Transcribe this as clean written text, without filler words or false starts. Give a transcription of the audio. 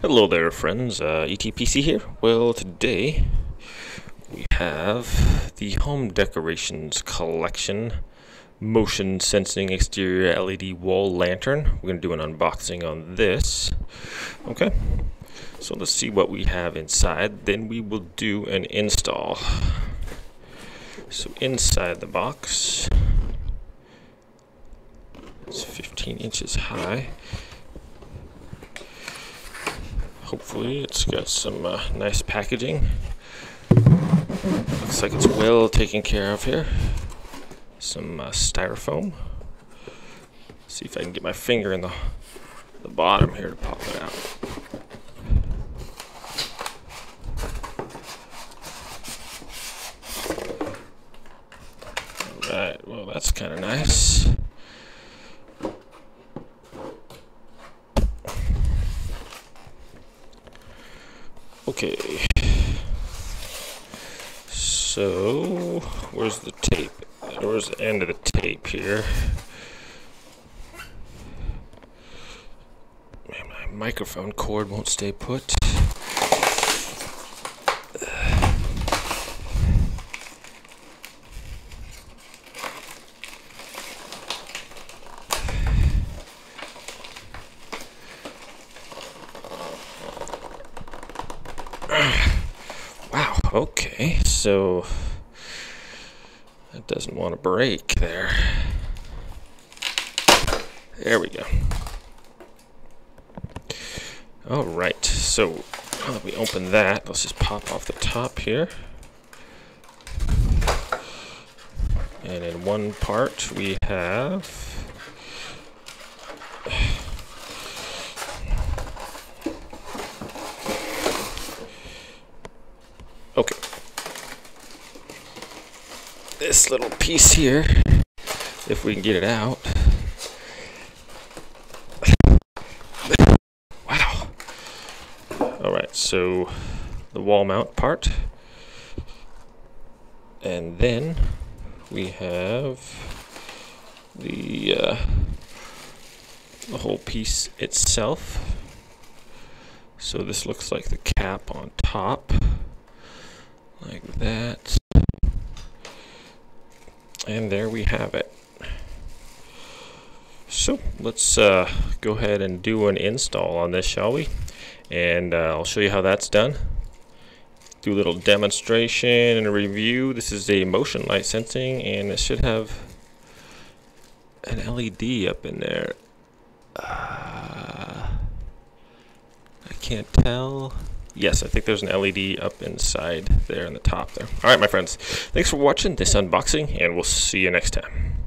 Hello there, friends. ETPC here. Well, today we have the Home Decorations Collection Motion Sensing Exterior LED Wall Lantern. We're going to do an unboxing on this. Okay, so let's see what we have inside. Then we will do an install. So inside the box, it's 15 inches high. Hopefully it's got some nice packaging. Looks like it's well taken care of here. Some styrofoam. See if I can get my finger in the bottom here to pop it out. Alright, well that's kind of nice. Okay, so where's the tape? Where's the end of the tape here? Man, my microphone cord won't stay put. Wow, okay, so that doesn't want to break there. There we go. Alright, so now that we open that, let's just pop off the top here. And in one part we have okay, this little piece here, if we can get it out. Wow. Alright, so the wall mount part. And then we have the whole piece itself. So this looks like the cap on top. Like that. And there we have it. So let's go ahead and do an install on this, shall we? And I'll show you how that's done. Do a little demonstration and a review. This is a motion light sensing, and it should have an LED up in there. I can't tell. Yes, I think there's an LED up inside there in the top there. Alright, my friends. Thanks for watching this unboxing, and we'll see you next time.